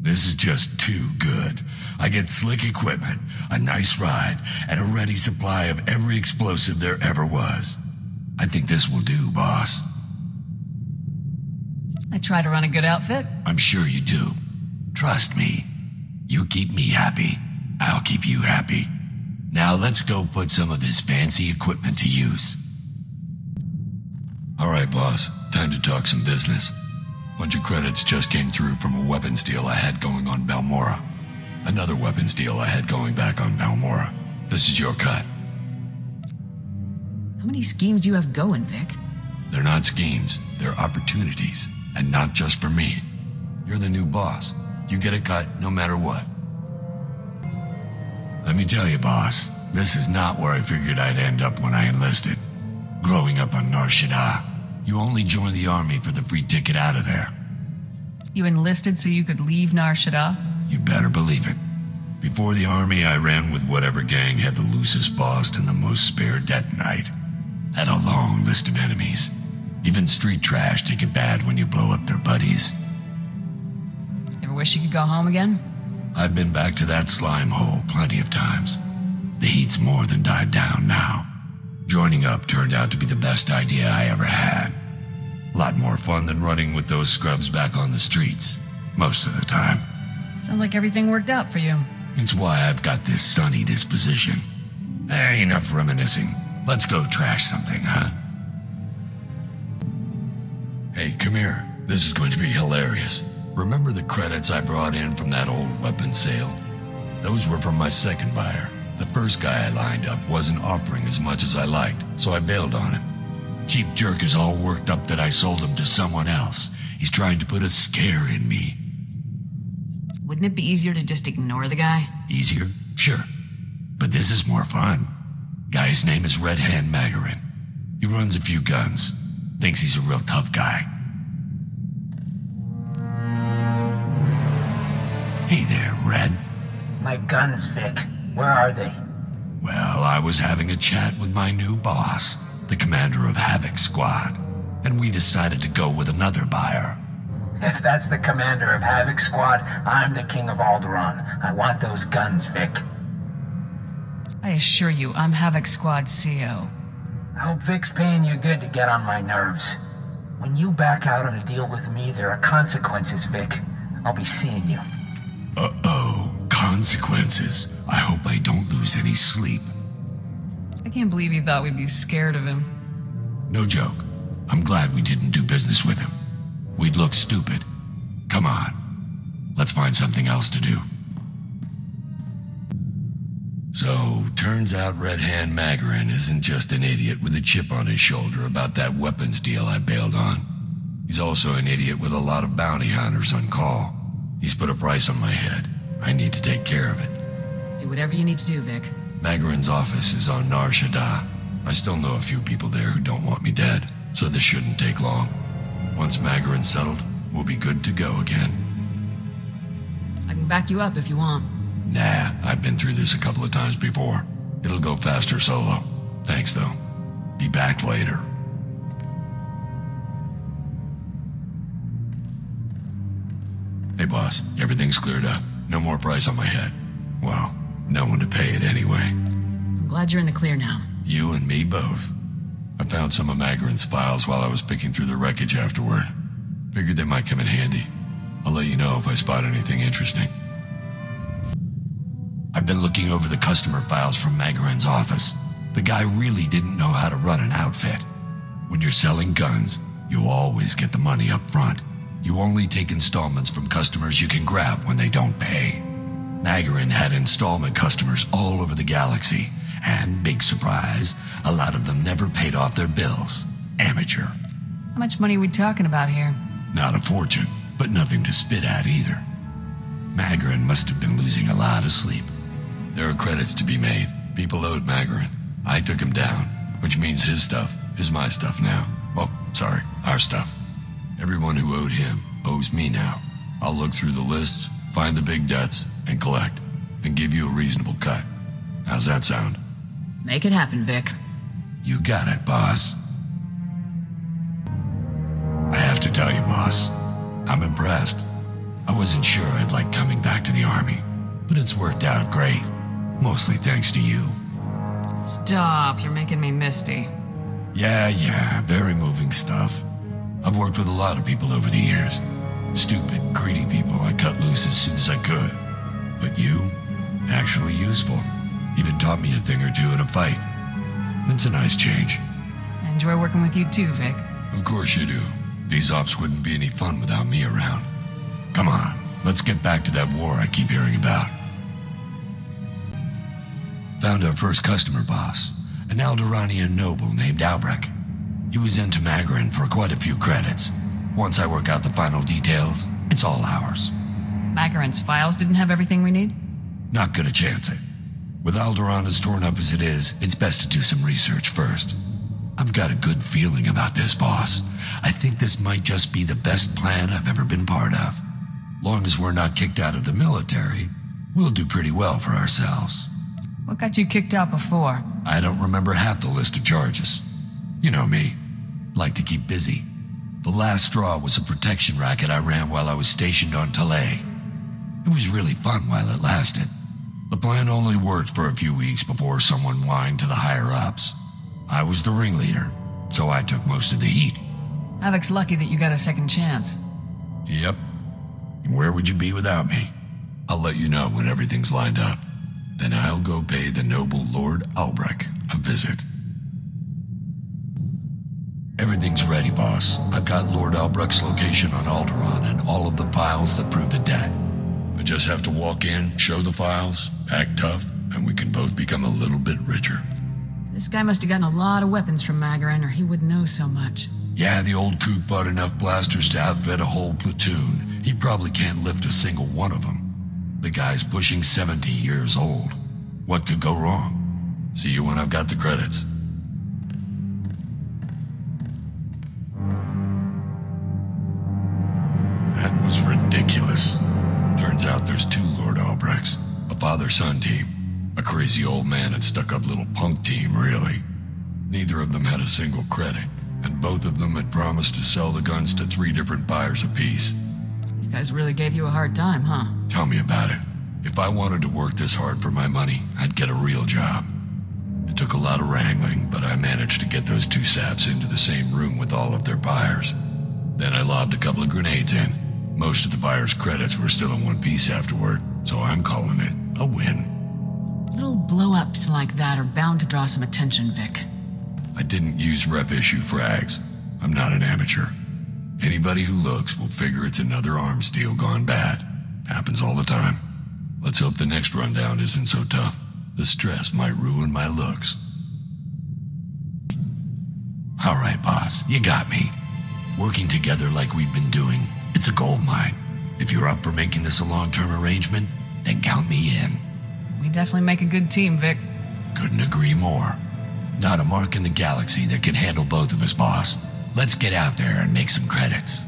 This is just too good. I get slick equipment, a nice ride, and a ready supply of every explosive there ever was. I think this will do, boss. I try to run a good outfit. I'm sure you do. Trust me. You keep me happy, I'll keep you happy. Now let's go put some of this fancy equipment to use. All right, boss. Time to talk some business. Bunch of credits just came through from a weapons deal I had going on Balmora. Another weapons deal I had going back on Balmora. This is your cut. How many schemes do you have going, Vic? They're not schemes, they're opportunities. And not just for me. You're the new boss. You get a cut no matter what. Let me tell you, boss, this is not where I figured I'd end up when I enlisted. Growing up on Nar Shaddaa, you only joined the army for the free ticket out of there. You enlisted so you could leave Nar Shaddaa? You better believe it. Before the army, I ran with whatever gang had the loosest boss and the most spare detonite. Had a long list of enemies. Even street trash take it bad when you blow up their buddies. Ever wish you could go home again? I've been back to that slime hole plenty of times. The heat's more than died down now. Joining up turned out to be the best idea I ever had. A lot more fun than running with those scrubs back on the streets. Most of the time. Sounds like everything worked out for you. It's why I've got this sunny disposition. Enough reminiscing. Let's go trash something, huh? Hey, come here. This is going to be hilarious. Remember the credits I brought in from that old weapons sale? Those were from my second buyer. The first guy I lined up wasn't offering as much as I liked, so I bailed on him. Cheap jerk is all worked up that I sold him to someone else. He's trying to put a scare in me. Wouldn't it be easier to just ignore the guy? Easier? Sure. But this is more fun. Guy's name is Red Hand Magarin. He runs a few guns. Thinks he's a real tough guy. Hey there, Red. My guns, Vic. Where are they? Well, I was having a chat with my new boss, the commander of Havoc Squad, and we decided to go with another buyer. If that's the commander of Havoc Squad, I'm the king of Alderaan. I want those guns, Vic. I assure you, I'm Havoc Squad CO. I hope Vic's paying you good to get on my nerves. When you back out on a deal with me, there are consequences, Vic. I'll be seeing you. Uh-oh, consequences. I hope I don't lose any sleep. I can't believe you thought we'd be scared of him. No joke. I'm glad we didn't do business with him. We'd look stupid. Come on. Let's find something else to do. So, turns out Red Hand Magarin isn't just an idiot with a chip on his shoulder about that weapons deal I bailed on. He's also an idiot with a lot of bounty hunters on call. He's put a price on my head. I need to take care of it. Do whatever you need to do, Vic. Magarin's office is on Nar Shaddaa. I still know a few people there who don't want me dead, so this shouldn't take long. Once Magarin's settled, we'll be good to go again. I can back you up if you want. Nah, I've been through this a couple of times before. It'll go faster solo. Thanks, though. Be back later. Hey, boss. Everything's cleared up. No more price on my head. Well, no one to pay it anyway. I'm glad you're in the clear now. You and me both. I found some of Magarin's files while I was picking through the wreckage afterward. Figured they might come in handy. I'll let you know if I spot anything interesting. I've been looking over the customer files from Magarin's office. The guy really didn't know how to run an outfit. When you're selling guns, you always get the money up front. You only take installments from customers you can grab when they don't pay. Magarin had installment customers all over the galaxy, and big surprise, a lot of them never paid off their bills. Amateur. How much money are we talking about here? Not a fortune, but nothing to spit at either. Magarin must have been losing a lot of sleep. There are credits to be made. People owed Magarin. I took him down, which means his stuff is my stuff now. Well, sorry, our stuff. Everyone who owed him owes me now. I'll look through the lists, find the big debts, and collect, and give you a reasonable cut. How's that sound? Make it happen, Vic. You got it, boss. I have to tell you, boss, I'm impressed. I was wasn't sure I'd like coming back to the army, but it's worked out great. Mostly thanks to you. Stop, you're making me misty. Yeah, very moving stuff. I've worked with a lot of people over the years. Stupid, greedy people I cut loose as soon as I could. But you, actually useful. Even taught me a thing or two in a fight. It's a nice change. I enjoy working with you too, Vic. Of course you do. These ops wouldn't be any fun without me around. Come on, let's get back to that war I keep hearing about. Found our first customer, boss. An Alderaanian noble named Albrecht. He was into Magarin for quite a few credits. Once I work out the final details, it's all ours. Magarin's files didn't have everything we need? Not gonna chance it. With Alderaan as torn up as it is, it's best to do some research first. I've got a good feeling about this, boss. I think this might just be the best plan I've ever been part of. Long as we're not kicked out of the military, we'll do pretty well for ourselves. What got you kicked out before? I don't remember half the list of charges. You know me. Like to keep busy. The last straw was a protection racket I ran while I was stationed on Talay. It was really fun while it lasted. The plan only worked for a few weeks before someone whined to the higher-ups. I was the ringleader, so I took most of the heat. Havoc's lucky that you got a second chance. Yep. Where would you be without me? I'll let you know when everything's lined up. Then I'll go pay the noble Lord Albrecht a visit. Everything's ready, boss. I've got Lord Albrecht's location on Alderaan and all of the files that prove the debt. I just have to walk in, show the files, act tough, and we can both become a little bit richer. This guy must have gotten a lot of weapons from Magarin, or he would know so much. Yeah, the old kook bought enough blasters to outfit a whole platoon. He probably can't lift a single one of them. The guy's pushing 70 years old. What could go wrong? See you when I've got the credits. That was ridiculous. Turns out there's two Lord Albrechts. A father-son team. A crazy old man and stuck-up little punk team, really. Neither of them had a single credit, and both of them had promised to sell the guns to 3 different buyers apiece. These guys really gave you a hard time, huh? Tell me about it. If I wanted to work this hard for my money, I'd get a real job. It took a lot of wrangling, but I managed to get those 2 saps into the same room with all of their buyers. Then I lobbed a couple of grenades in. Most of the buyers' credits were still in one piece afterward, so I'm calling it a win. Little blow-ups like that are bound to draw some attention, Vic. I didn't use rep-issue frags. I'm not an amateur. Anybody who looks will figure it's another arms deal gone bad. Happens all the time. Let's hope the next rundown isn't so tough. The stress might ruin my looks. All right, boss, you got me. Working together like we've been doing, it's a gold mine. If you're up for making this a long-term arrangement, then count me in. We definitely make a good team, Vic. Couldn't agree more. Not a mark in the galaxy that can handle both of us, boss. Let's get out there and make some credits.